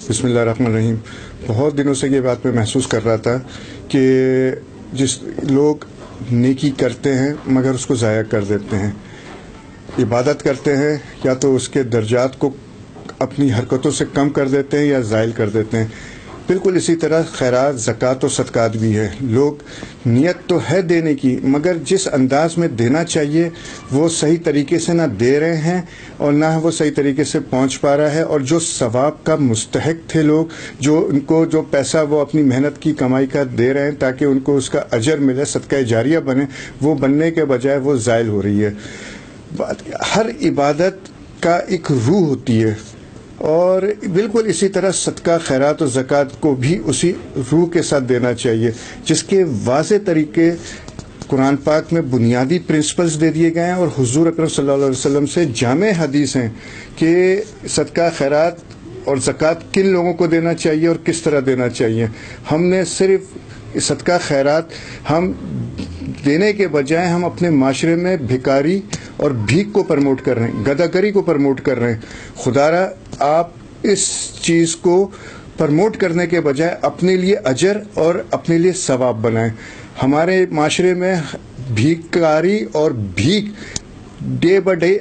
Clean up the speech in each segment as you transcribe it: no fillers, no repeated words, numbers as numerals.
بسم اللہ الرحمن الرحیم۔ بہت دنوں سے یہ بات میں محسوس کر رہا تھا کہ جس لوگ نیکی کرتے ہیں مگر اس کو ضائع کر دیتے ہیں، عبادت کرتے ہیں یا تو اس کے درجات کو اپنی حرکتوں سے کم کر دیتے ہیں یا زائل کر دیتے ہیں۔ بالکل اسی طرح خیرات، زکوٰۃ و صدقات بھی ہے۔ لوگ نیت تو ہے دینے کی مگر جس انداز میں دینا چاہیے وہ صحیح طریقے سے نہ دے رہے ہیں اور نہ وہ صحیح طریقے سے پہنچ پا رہا ہے، اور جو ثواب کا مستحق تھے لوگ، جو ان کو جو پیسہ وہ اپنی محنت کی کمائی کا دے رہے ہیں تاکہ ان کو اس کا اجر ملے، صدقہ جاریہ بنے، وہ بننے کے بجائے وہ زائل ہو رہی ہے۔ ہر عبادت کا ایک روح ہوتی ہے، اور بالکل اسی طرح صدقہ، خیرات و زکوٰۃ کو بھی اسی روح کے ساتھ دینا چاہیے، جس کے واضح طریقے قرآن پاک میں بنیادی پرنسپلز دے دیے گئے ہیں اور حضور اکرم صلی اللہ علیہ وسلم سے جامع حدیث ہیں کہ صدقہ، خیرات اور زکوٰۃ کن لوگوں کو دینا چاہیے اور کس طرح دینا چاہیے۔ ہم نے صرف صدقہ خیرات ہم دینے کے بجائے ہم اپنے معاشرے میں بھکاری اور بھیک کو پروموٹ کر رہے ہیں، گداگری کو پروموٹ کر رہے ہیں۔ خدا را آپ اس چیز کو پروموٹ کرنے کے بجائے اپنے لیے اجر اور اپنے لیے ثواب بنائیں۔ ہمارے معاشرے میں بھیکاری اور بھیک ڈے بائی ڈے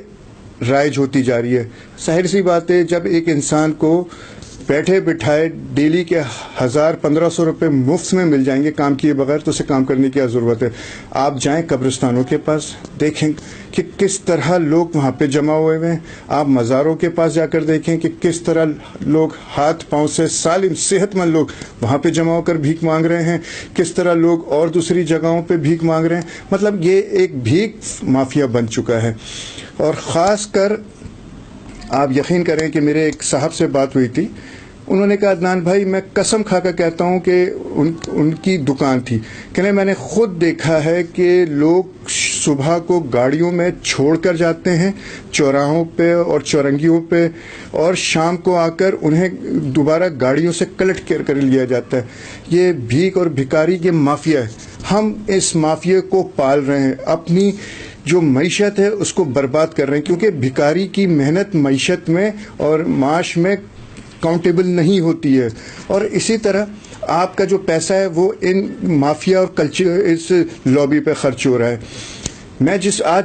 رائج ہوتی جا رہی ہے۔ ظاہر سی بات ہے، جب ایک انسان کو بیٹھے بٹھائے ڈیلی کے 1000-1500 روپے مفت میں مل جائیں گے کام کیے بغیر، تو اسے کام کرنے کی کیا ضرورت ہے؟ آپ جائیں قبرستانوں کے پاس، دیکھیں کہ کس طرح لوگ وہاں پہ جمع ہوئے ہیں۔ آپ مزاروں کے پاس جا کر دیکھیں کہ کس طرح لوگ ہاتھ پاؤں سے سالم صحت مند لوگ وہاں پہ جمع ہو کر بھیک مانگ رہے ہیں، کس طرح لوگ اور دوسری جگہوں پہ بھیک مانگ رہے ہیں۔ مطلب یہ ایک بھیک مافیا بن چکا ہے۔ اور خاص کر آپ یقین کریں کہ میرے ایک صاحب سے بات ہوئی تھی، انہوں نے کہا عدنان بھائی میں قسم کھا کر کہتا ہوں کہ ان کی دکان تھی، کہنے میں نے خود دیکھا ہے کہ لوگ صبح کو گاڑیوں میں چھوڑ کر جاتے ہیں چوراہوں پہ اور چورنگیوں پہ، اور شام کو آ کر انہیں دوبارہ گاڑیوں سے کلٹ کر لیا جاتا ہے۔ یہ بھیک اور بھکاری یہ مافیا ہے۔ ہم اس مافیا کو پال رہے ہیں، اپنی جو معیشت ہے اس کو برباد کر رہے ہیں، کیونکہ بھکاری کی محنت معیشت میں اور معاش میں کاؤنٹیبل نہیں ہوتی ہے۔ اور اسی طرح آپ کا جو پیسہ ہے وہ ان مافیا اور کلچر اس لابی پہ خرچ ہو رہا ہے۔ میں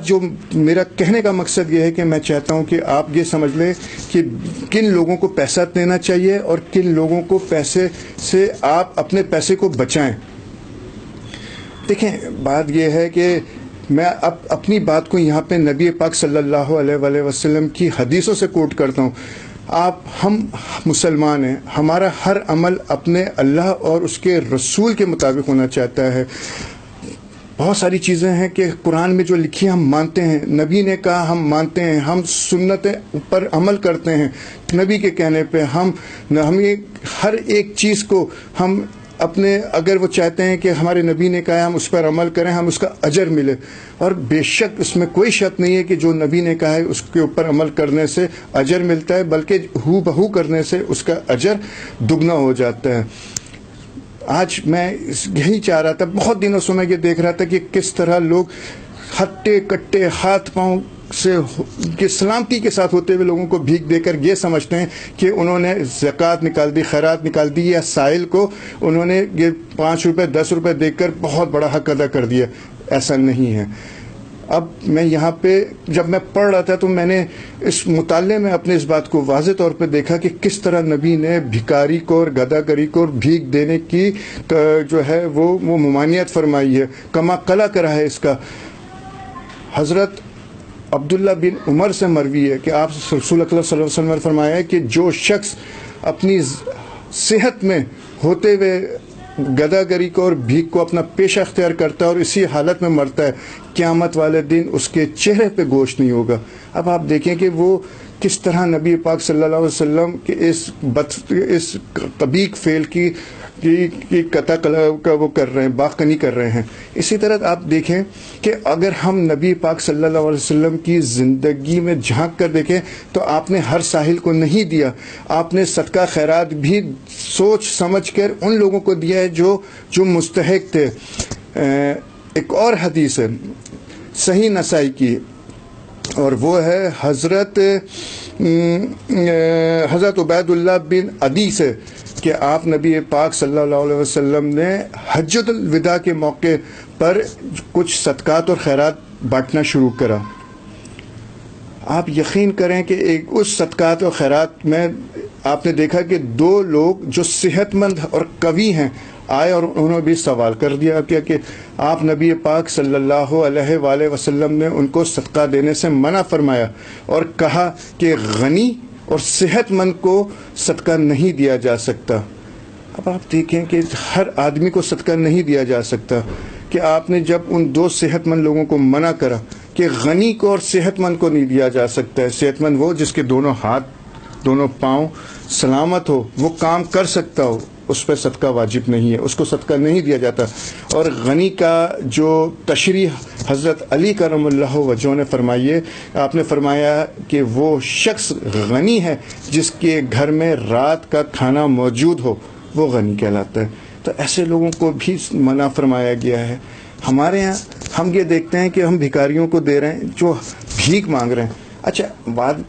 جو میرا کہنے کا مقصد یہ ہے کہ میں چاہتا ہوں کہ آپ یہ سمجھ لیں کہ کن لوگوں کو پیسہ دینا چاہیے اور کن لوگوں کو پیسے سے آپ اپنے پیسے کو بچائیں۔ دیکھیں، بات یہ ہے کہ میں اب اپنی بات کو یہاں پہ نبی پاک صلی اللہ علیہ وآلہ وسلم کی حدیثوں سے کوٹ کرتا ہوں۔ ہم مسلمان ہیں، ہمارا ہر عمل اپنے اللہ اور اس کے رسول کے مطابق ہونا چاہتا ہے۔ بہت ساری چیزیں ہیں کہ قرآن میں جو لکھی ہم مانتے ہیں، نبی نے کہا ہم مانتے ہیں، ہم سنتیں پر عمل کرتے ہیں، نبی کے کہنے پہ ہم ہر ایک چیز کو ہم اپنے، اگر وہ چاہتے ہیں کہ ہمارے نبی نے کہا ہم اس پر عمل کریں، ہم اس کا اجر ملے۔ اور بے شک اس میں کوئی شک نہیں ہے کہ جو نبی نے کہا ہے اس کے اوپر عمل کرنے سے اجر ملتا ہے، بلکہ ہو بہو کرنے سے اس کا اجر دگنا ہو جاتا ہے۔ آج میں یہی چاہ رہا تھا، بہت دنوں سے میں یہ دیکھ رہا تھا کہ کس طرح لوگ ہٹے کٹے ہاتھ پاؤں سے سلامتی کے ساتھ ہوتے ہوئے لوگوں کو بھیک دے کر یہ سمجھتے ہیں کہ انہوں نے زکوٰۃ نکال دی، خیرات نکال دی، یا سائل کو انہوں نے یہ 5 روپے 10 روپے دے کر بہت بڑا حق ادا کر دیا۔ ایسا نہیں ہے۔ اب میں یہاں پہ جب میں پڑھ رہا تھا تو میں نے اس مطالعے میں اپنے اس بات کو واضح طور پہ دیکھا کہ کس طرح نبی نے بھکاری کو اور گداگری کو اور بھیک دینے کی جو ہے وہ ممانعت فرمائی ہے، کما قلع کرا ہے اس کا۔ حضرت عبداللہ بن عمر سے مروی ہے کہ آپ رسول اللہ صلی اللہ علیہ وسلم نے فرمایا ہے کہ جو شخص اپنی صحت میں ہوتے ہوئے گداگری کو اور بھیک کو اپنا پیشہ اختیار کرتا ہے اور اسی حالت میں مرتا ہے، قیامت والے دن اس کے چہرے پہ گوشت نہیں ہوگا۔ اب آپ دیکھیں کہ وہ کس طرح نبی پاک صلی اللہ علیہ وسلم کے اس قبیح فعل کی قطع کا وہ کر رہے ہیں، باکنی کر رہے ہیں۔ اسی طرح آپ دیکھیں کہ اگر ہم نبی پاک صلی اللہ علیہ وسلم کی زندگی میں جھانک کر دیکھیں تو آپ نے ہر ساحل کو نہیں دیا، آپ نے صدقہ خیرات بھی سوچ سمجھ کر ان لوگوں کو دیا ہے جو مستحق تھے۔ ایک اور حدیث ہے صحیح نسائی کی، اور وہ ہے حضرت عبید اللہ بن عدی سے کہ آپ نبی پاک صلی اللہ علیہ وسلم نے حجۃ الوداع کے موقع پر کچھ صدقات اور خیرات بانٹنا شروع کرا. آپ یقین کریں کہ اس صدقات اور خیرات میں آپ نے دیکھا کہ 2 لوگ جو صحت مند اور قوی ہیں آئے اور انہوں نے بھی سوال کر دیا کہ آپ نبی پاک صلی اللہ علیہ وآلہ وسلم نے ان کو صدقہ دینے سے منع فرمایا اور کہا کہ غنی اور صحت مند کو صدقہ نہیں دیا جا سکتا. اب آپ دیکھیں کہ ہر آدمی کو صدقہ نہیں دیا جا سکتا کہ آپ نے جب ان 2 صحت مند لوگوں کو منع کرا کہ غنی کو اور صحت مند کو نہیں دیا جا سکتا ہے. صحت مند وہ جس کے دونوں ہاتھ دونوں پاؤں سلامت ہو، وہ کام کر سکتا ہو، اس پہ صدقہ واجب نہیں ہے، اس کو صدقہ نہیں دیا جاتا. اور غنی کا جو تشریح حضرت علی کرم اللہ وجہہ نے فرمائی ہے، آپ نے فرمایا کہ وہ شخص غنی ہے جس کے گھر میں رات کا کھانا موجود ہو، وہ غنی کہلاتا ہے. تو ایسے لوگوں کو بھی منع فرمایا گیا ہے. ہمارے ہاں ہم یہ دیکھتے ہیں کہ ہم بھکاریوں کو دے رہے ہیں جو بھیک مانگ رہے ہیں. اچھا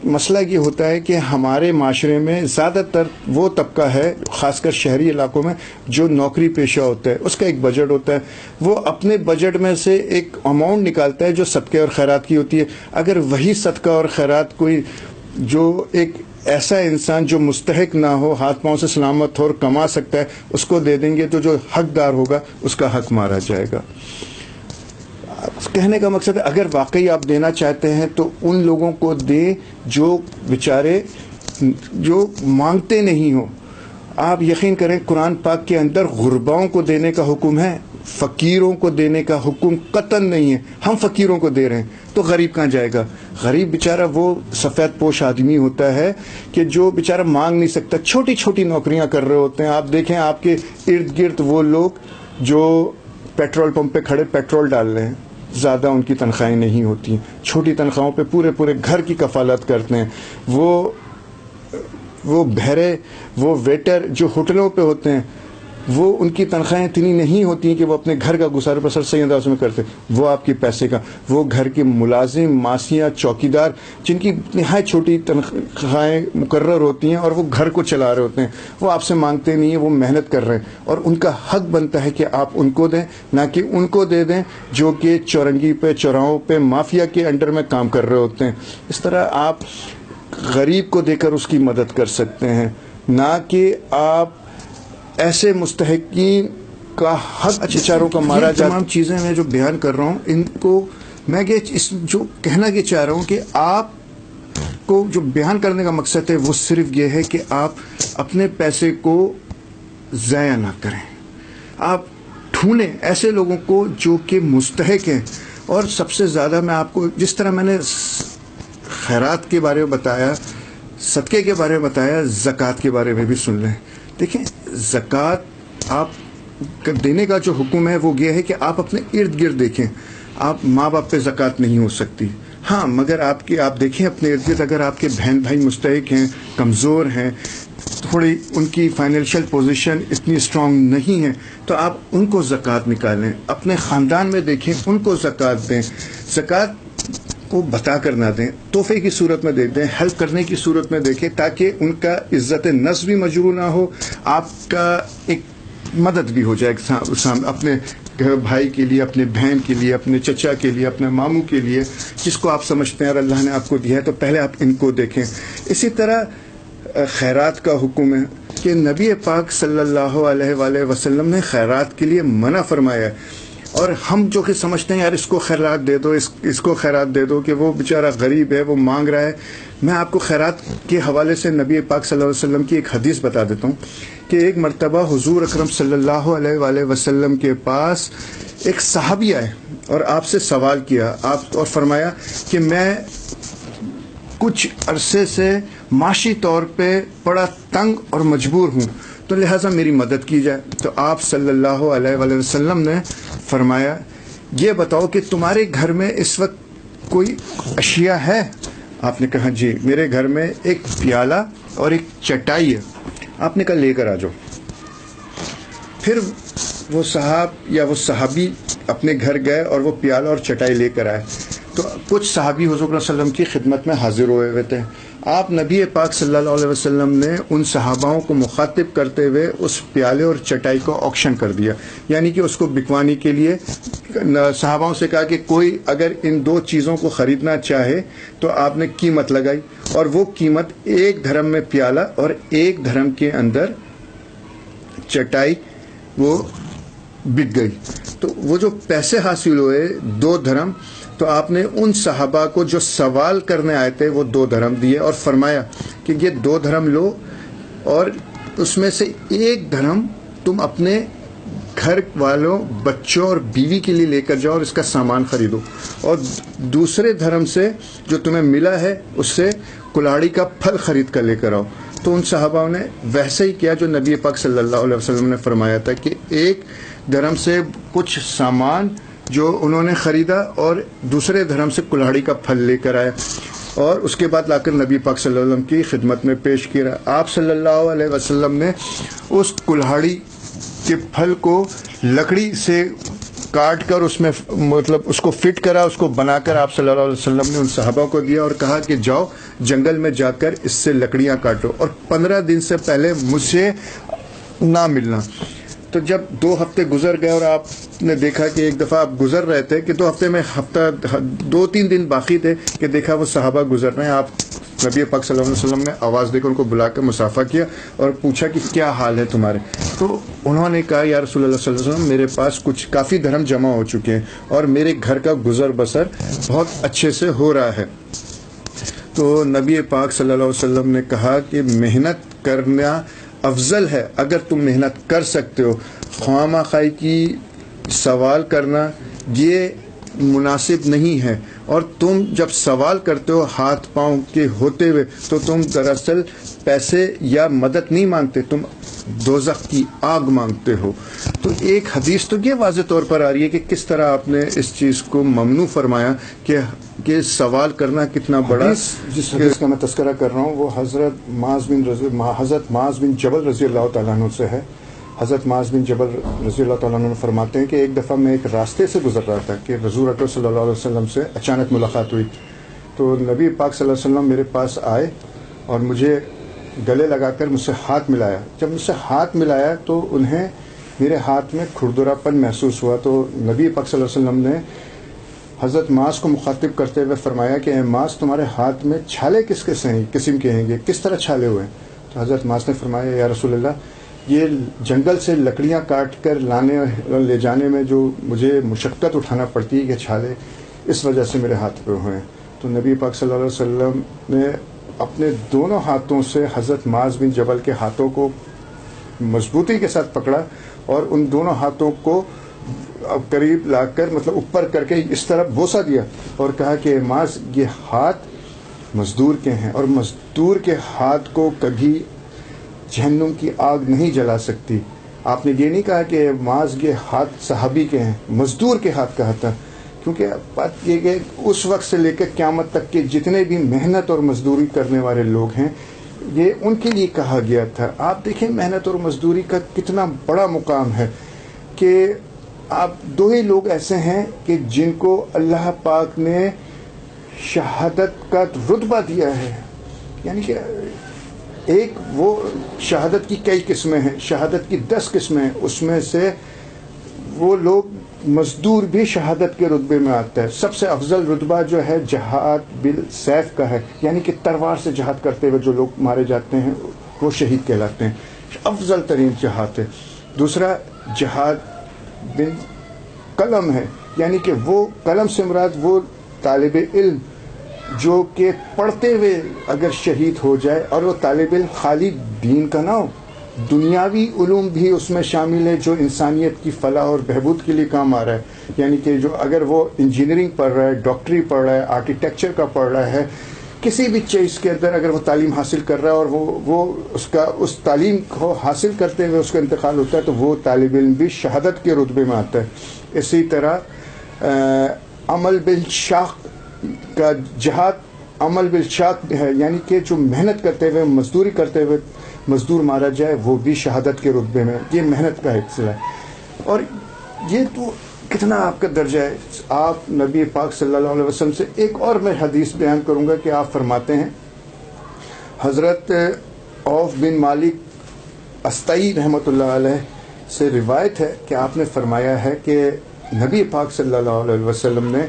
مسئلہ یہ ہوتا ہے کہ ہمارے معاشرے میں زیادہ تر وہ طبقہ ہے، خاص کر شہری علاقوں میں، جو نوکری پیشہ ہوتا ہے، اس کا ایک بجٹ ہوتا ہے، وہ اپنے بجٹ میں سے ایک اماؤنٹ نکالتا ہے جو صدقے اور خیرات کی ہوتی ہے. اگر وہی صدقہ اور خیرات کوئی جو ایک ایسا انسان جو مستحق نہ ہو، ہاتھ پاؤں سے سلامت ہو اور کما سکتا ہے، اس کو دے دیں گے تو جو حقدار ہوگا اس کا حق مارا جائے گا. کہنے کا مقصد ہے اگر واقعی آپ دینا چاہتے ہیں تو ان لوگوں کو دیں جو بیچارے جو مانگتے نہیں ہوں. آپ یقین کریں قرآن پاک کے اندر غرباؤں کو دینے کا حکم ہے، فقیروں کو دینے کا حکم قطعاً نہیں ہے. ہم فقیروں کو دے رہے ہیں تو غریب کہاں جائے گا؟ غریب بیچارہ وہ سفید پوش آدمی ہوتا ہے کہ جو بیچارہ مانگ نہیں سکتا، چھوٹی چھوٹی نوکریاں کر رہے ہوتے ہیں. آپ دیکھیں آپ کے ارد گرد وہ لوگ جو پیٹرول پمپ پہ کھڑے پیٹرول ڈال رہے ہیں، زیادہ ان کی تنخواہیں نہیں ہوتی، چھوٹی تنخواہوں پہ پورے گھر کی کفالت کرتے ہیں. وہ بہرے، وہ ویٹر جو ہوٹلوں پہ ہوتے ہیں، وہ ان کی تنخواہیں اتنی نہیں ہوتی ہیں کہ وہ اپنے گھر کا گزار بسر صحیح انداز میں کرتے. وہ آپ کے پیسے کا، وہ گھر کے ملازم، ماسیاں، چوکیدار جن کی نہایت چھوٹی تنخواہیں مقرر ہوتی ہیں اور وہ گھر کو چلا رہے ہوتے ہیں، وہ آپ سے مانگتے نہیں ہیں، وہ محنت کر رہے ہیں اور ان کا حق بنتا ہے کہ آپ ان کو دیں، نہ کہ ان کو دے دیں جو کہ چورنگی پہ، چوراہوں پہ مافیا کے انڈر میں کام کر رہے ہوتے ہیں. اس طرح آپ غریب کو دے کر اس کی مدد کر سکتے ہیں، نہ کہ آپ ایسے مستحقین کا حق اچھاروں کا مارا جائے. تمام چیزیں میں جو بیان کر رہا ہوں ان کو میں جو کہنا یہ چاہ رہا ہوں کہ آپ کو جو بیان کرنے کا مقصد ہے وہ صرف یہ ہے کہ آپ اپنے پیسے کو ضائع نہ کریں. آپ ڈھونڈیں ایسے لوگوں کو جو کہ مستحق ہیں. اور سب سے زیادہ میں آپ کو جس طرح میں نے خیرات کے بارے میں بتایا، صدقے کے بارے میں بتایا، زکوٰۃ کے بارے میں بھی سن لیں. دیکھیں زکوٰۃ آپ دینے کا جو حکم ہے وہ یہ ہے کہ آپ اپنے ارد گرد دیکھیں. آپ ماں باپ پہ زکوٰۃ نہیں ہو سکتی، ہاں مگر آپ دیکھیں اپنے ارد گرد اگر آپ کے بہن بھائی مستحق ہیں، کمزور ہیں، تھوڑی ان کی فائنینشیل پوزیشن اتنی اسٹرانگ نہیں ہے، تو آپ ان کو زکوٰۃ نکالیں. اپنے خاندان میں دیکھیں، ان کو زکوٰۃ دیں. زکوٰۃ کو بتا کر نہ دیں، تحفے کی صورت میں دے دیں، ہیلپ کرنے کی صورت میں دیکھیں تاکہ ان کا عزت نفس بھی مجروح نہ ہو، آپ کا ایک مدد بھی ہو جائے اپنے بھائی کے لیے، اپنے بہن کے لیے، اپنے چچا کے لیے، اپنے ماموں کے لیے، جس کو آپ سمجھتے ہیں اور اللہ نے آپ کو دیا ہے تو پہلے آپ ان کو دیکھیں. اسی طرح خیرات کا حکم ہے کہ نبی پاک صلی اللہ علیہ وآلہ وسلم نے خیرات کے لیے منع فرمایا ہے. اور ہم جو کہ سمجھتے ہیں یار اس کو خیرات دے دو، اس کو خیرات دے دو کہ وہ بیچارہ غریب ہے، وہ مانگ رہا ہے. میں آپ کو خیرات کے حوالے سے نبی پاک صلی اللہ علیہ وسلم کی ایک حدیث بتا دیتا ہوں کہ ایک مرتبہ حضور اکرم صلی اللہ علیہ وآلہ وسلم کے پاس ایک صحابی آئے اور آپ سے سوال کیا اور فرمایا کہ میں کچھ عرصے سے معاشی طور پہ بڑا تنگ اور مجبور ہوں، تو لہٰذا میری مدد کی جائے. تو آپ صلی اللہ علیہ وآلہ وسلم نے فرمایا یہ بتاؤ کہ تمہارے گھر میں اس وقت کوئی اشیاء ہے؟ آپ نے کہا جی میرے گھر میں ایک پیالہ اور ایک چٹائی ہے. آپ نے کہا لے کر آ جاؤ. پھر وہ صاحب یا وہ صحابی اپنے گھر گئے اور وہ پیالہ اور چٹائی لے کر آئے. تو کچھ صحابی حضور صلی اللہ علیہ وسلم کی خدمت میں حاضر ہوئے تھے. آپ نبی پاک صلی اللہ علیہ وسلم نے ان صحاباؤں کو مخاطب کرتے ہوئے اس پیالے اور چٹائی کو آکشن کر دیا, یعنی کہ اس کو بکوانے کے لیے صحاباؤں سے کہا کہ کوئی اگر ان دو چیزوں کو خریدنا چاہے تو آپ نے قیمت لگائی, اور وہ قیمت 1 درہم میں پیالہ اور 1 درہم کے اندر چٹائی وہ بک گئی. تو وہ جو پیسے حاصل ہوئے 2 درہم, تو آپ نے ان صحابہ کو جو سوال کرنے آئے تھے وہ 2 درہم دیے اور فرمایا کہ یہ 2 درہم لو اور اس میں سے 1 درہم تم اپنے گھر والوں, بچوں اور بیوی کے لیے لے کر جاؤ اور اس کا سامان خریدو, اور دوسرے درہم سے جو تمہیں ملا ہے اس سے کلاڑی کا پھل خرید کر لے کر آؤ. تو ان صحابہ نے ویسے ہی کیا جو نبی پاک صلی اللہ علیہ وسلم نے فرمایا تھا کہ 1 درہم سے کچھ سامان جو انہوں نے خریدا اور دوسرے درہم سے کلاڑی کا پھل لے کر آیا, اور اس کے بعد لا کر نبی پاک صلی اللہ علیہ وسلم کی خدمت میں پیش کیا. آپ صلی اللہ علیہ وسلم نے اس کلاڑی کے پھل کو لکڑی سے کاٹ کر اس میں مطلب اس کو فٹ کرا, اس کو بنا کر آپ صلی اللہ علیہ وسلم نے ان صحابہ کو دیا اور کہا کہ جاؤ جنگل میں جا کر اس سے لکڑیاں کاٹو اور 15 دن سے پہلے مجھ سے نہ ملنا. تو جب 2 ہفتے گزر گئے اور آپ نے دیکھا کہ ایک دفعہ آپ گزر رہے تھے کہ 2 ہفتے میں 2-3 دن باقی تھے کہ دیکھا وہ صحابہ گزر رہے ہیں, آپ نبی پاک صلی اللہ علیہ وسلم نے آواز دے کر ان کو بلا کر مصافحہ کیا اور پوچھا کہ کیا حال ہے تمہارے. تو انہوں نے کہا یا رسول اللہ صلی اللہ علیہ وسلم میرے پاس کچھ کافی درہم جمع ہو چکے ہیں اور میرے گھر کا گزر بسر بہت اچھے سے ہو رہا ہے. تو نبی پاک صلی اللہ علیہ وسلم نے کہا کہ محنت کرنا افضل ہے اگر تم محنت کر سکتے ہو, خواہ خواہی کی سوال کرنا یہ مناسب نہیں ہے, اور تم جب سوال کرتے ہو ہاتھ پاؤں کے ہوتے ہوئے تو تم دراصل پیسے یا مدد نہیں مانگتے, تم دوزخ کی آگ مانگتے ہو. تو ایک حدیث تو یہ واضح طور پر آ رہی ہے کہ کس طرح آپ نے اس چیز کو ممنوع فرمایا کہ سوال کرنا کتنا بڑا. جس حدیث کا میں تذکرہ کر رہا ہوں وہ حضرت معاذ بن جبل رضی اللہ تعالیٰ عنہ سے ہے. حضرت معاذ بن جبل رضی اللہ تعالیٰ عنہ فرماتے ہیں کہ ایک دفعہ میں ایک راستے سے گزر رہا تھا کہ حضور اکرم صلی اللہ علیہ وسلم سے اچانک ملاقات ہوئی. تو نبی پاک صلی اللہ علیہ وسلم میرے پاس آئے اور مجھے گلے لگا کر مجھ سے ہاتھ ملایا. جب مجھ سے ہاتھ ملایا تو انہیں میرے ہاتھ میں کھردرا پن محسوس ہوا. تو نبی پاک صلی اللہ علیہ وسلم نے حضرت معاذ کو مخاطب کرتے ہوئے فرمایا کہ اے معاذ تمہارے ہاتھ میں چھالے کس قسم کے ہیں, کس طرح چھالے ہوئے ہیں؟ تو حضرت معاذ نے فرمایا یا رسول اللہ یہ جنگل سے لکڑیاں کاٹ کر لانے اور لے جانے میں جو مجھے مشقت اٹھانا پڑتی ہے یہ چھالے اس وجہ سے میرے ہاتھ پہ ہوئے ہیں. تو نبی پاک صلی اللہ علیہ وسلم نے اپنے دونوں ہاتھوں سے حضرت معاذ بن جبل کے ہاتھوں کو مضبوطی کے ساتھ پکڑا اور ان دونوں ہاتھوں کو قریب لا کر مطلب اوپر کر کے اس طرح بوسہ دیا اور کہا کہ معاذ یہ ہاتھ مزدور کے ہیں اور مزدور کے ہاتھ کو کبھی جہنم کی آگ نہیں جلا سکتی. آپ نے یہ نہیں کہا کہ معاذ یہ ہاتھ صحابی کے ہیں, مزدور کے ہاتھ کہا تھا, کیونکہ بات یہ کہ اس وقت سے لے کر قیامت تک کے جتنے بھی محنت اور مزدوری کرنے والے لوگ ہیں یہ ان کے لیے کہا گیا تھا. آپ دیکھیں محنت اور مزدوری کا کتنا بڑا مقام ہے کہ آپ 2 ہی لوگ ایسے ہیں کہ جن کو اللہ پاک نے شہادت کا رتبہ دیا ہے. یعنی کہ ایک وہ شہادت کی کئی قسمیں ہیں, شہادت کی 10 قسمیں ہیں, اس میں سے وہ لوگ مزدور بھی شہادت کے رتبے میں آتا ہے. سب سے افضل رتبہ جو ہے جہاد بالسیف کا ہے, یعنی کہ تلوار سے جہاد کرتے ہوئے جو لوگ مارے جاتے ہیں وہ شہید کہلاتے ہیں, افضل ترین جہاد ہے. دوسرا جہاد بن قلم ہے, یعنی کہ وہ قلم سے مراد وہ طالب علم جو کہ پڑھتے ہوئے اگر شہید ہو جائے, اور وہ طالب علم خالی دین کا نہ ہو, دنیاوی علوم بھی اس میں شامل ہے جو انسانیت کی فلاح اور بہبود کے لیے کام آ رہا ہے. یعنی کہ جو اگر وہ انجینئرنگ پڑھ رہا ہے, ڈاکٹری پڑھ رہا ہے, آرکیٹیکچر کا پڑھ رہا ہے, کسی بھی چیز کے اندر اگر وہ تعلیم حاصل کر رہا ہے اور وہ اس تعلیم کو حاصل کرتے ہوئے اس کا انتقال ہوتا ہے تو وہ طالب علم بھی شہادت کے رتبے میں آتا ہے. اسی طرح عمل بالشاق کا جہاد عمل بالشاق ہے, یعنی کہ جو محنت کرتے ہوئے مزدوری کرتے ہوئے مزدور مارا جائے وہ بھی شہادت کے رتبے میں, یہ محنت کا حصہ ہے. اور یہ تو کتنا آپ کا درجہ ہے. آپ نبی پاک صلی اللہ علیہ وسلم سے ایک اور میں حدیث بیان کروں گا کہ آپ فرماتے ہیں, حضرت عوف بن مالک استئی رحمۃ اللہ علیہ سے روایت ہے کہ آپ نے فرمایا ہے کہ نبی پاک صلی اللہ علیہ وسلم نے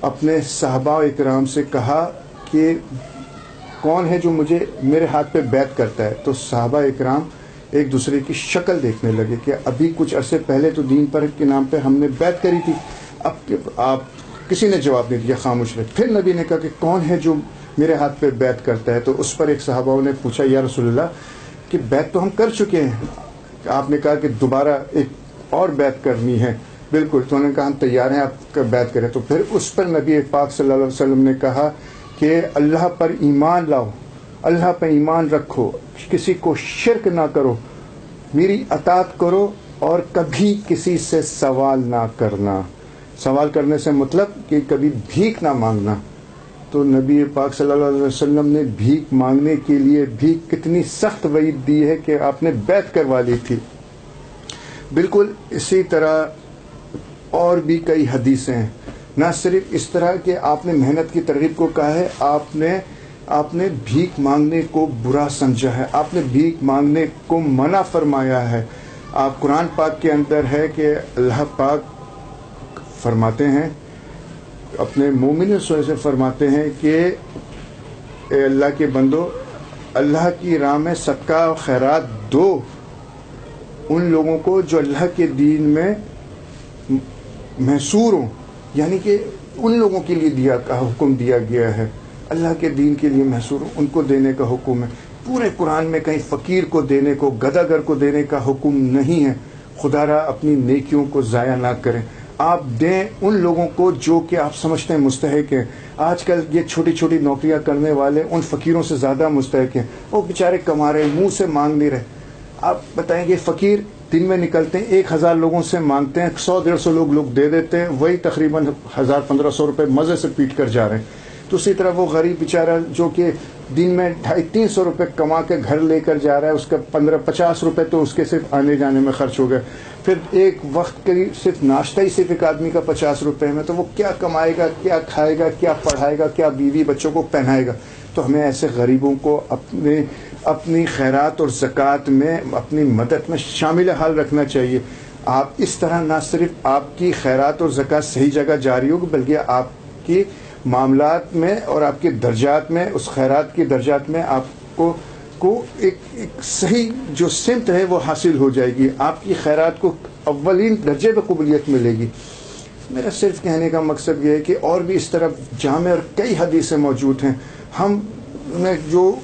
اپنے صحابہ اکرام سے کہا کہ کون ہے جو مجھے میرے ہاتھ پہ بیعت کرتا ہے. تو صحابہ اکرام ایک دوسرے کی شکل دیکھنے لگے کہ ابھی کچھ عرصے پہلے تو دین پر کے نام پہ ہم نے بیعت کری تھی, اب آپ کسی نے جواب نہیں دیا, خاموش رہے. پھر نبی نے کہا کہ کون ہے جو میرے ہاتھ پہ بیعت کرتا ہے. تو اس پر ایک صحابہ نے پوچھا یا رسول اللہ کہ بیعت تو ہم کر چکے ہیں. آپ نے کہا کہ دوبارہ ایک اور بیعت کرنی ہے. بالکل. تو انہوں نے کہا ہم تیار ہیں آپ کا بیعت کریں. تو پھر اس پر نبی پاک صلی اللہ علیہ وسلم نے کہا کہ اللہ پر ایمان لاؤ, اللہ پر ایمان رکھو, کسی کو شرک نہ کرو, میری اطاعت کرو اور کبھی کسی سے سوال نہ کرنا. سوال کرنے سے مطلب کہ کبھی بھیک نہ مانگنا. تو نبی پاک صلی اللہ علیہ وسلم نے بھیک مانگنے کے لیے بھی کتنی سخت وعید دی ہے کہ آپ نے بیعت کروا لی تھی. بالکل اسی طرح اور بھی کئی حدیثیں ہیں. نہ صرف اس طرح کہ آپ نے محنت کی ترغیب کو کہا ہے, آپ نے بھیک مانگنے کو برا سمجھا ہے, آپ نے بھیک مانگنے کو منع فرمایا ہے. آپ قرآن پاک کے اندر ہے کہ اللہ پاک فرماتے ہیں اپنے مومن سے فرماتے ہیں کہ اے اللہ کے بندو, اللہ کی راہ میں صدقہ و خیرات دو ان لوگوں کو جو اللہ کے دین میں محصور ہوں, یعنی کہ ان لوگوں کے لیے حکم دیا گیا ہے, اللہ کے دین کے لیے محصور ہوں, ان کو دینے کا حکم ہے. پورے قرآن میں کہیں فقیر کو دینے کو, گداگر کو دینے کا حکم نہیں ہے. خدا را اپنی نیکیوں کو ضائع نہ کریں, آپ دیں ان لوگوں کو جو کہ آپ سمجھتے ہیں مستحق ہیں. آج کل یہ چھوٹی چھوٹی نوکریاں کرنے والے ان فقیروں سے زیادہ مستحق ہیں. وہ بیچارے کما رہے, منہ سے مانگ نہیں رہے. آپ بتائیں گے فقیر دن میں نکلتے ہیں 1000 لوگوں سے مانگتے ہیں, 100-150 لوگ دے دیتے ہیں, وہی تقریباً 1000-1500 روپے مزے سے پیٹ کر جا رہے ہیں. تو اسی طرح وہ غریب بیچارہ جو کہ دن میں 250-300 روپے کما کے گھر لے کر جا رہا ہے, اس کا 15-50 روپے تو اس کے صرف آنے جانے میں خرچ ہو گئے. پھر ایک وقت کے صرف ناشتہ ہی صرف ایک آدمی کا 50 روپے میں, تو وہ کیا کمائے گا, کیا کھائے گا, کیا پڑھائے گا, کیا بیوی بچوں کو پہنائے گا. تو ہمیں ایسے غریبوں کو اپنی خیرات اور زکوٰۃ میں, اپنی مدد میں شامل حال رکھنا چاہیے. آپ اس طرح نہ صرف آپ کی خیرات اور زکوٰۃ صحیح جگہ جاری ہوگی, بلکہ آپ کی معاملات میں اور آپ کے درجات میں, اس خیرات کے درجات میں آپ کو ایک صحیح جو سمت ہے وہ حاصل ہو جائے گی. آپ کی خیرات کو اولین درجے پہ قبولیت ملے گی. میرا صرف کہنے کا مقصد یہ ہے کہ اور بھی اس طرح جامع اور کئی حدیثیں موجود ہیں.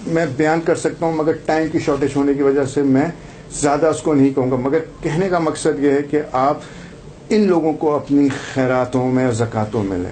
میں بیان کر سکتا ہوں, مگر ٹائم کی شارٹیج ہونے کی وجہ سے میں زیادہ اس کو نہیں کہوں گا. مگر کہنے کا مقصد یہ ہے کہ آپ ان لوگوں کو اپنی خیراتوں میں اور زکوٰۃوں میں لیں.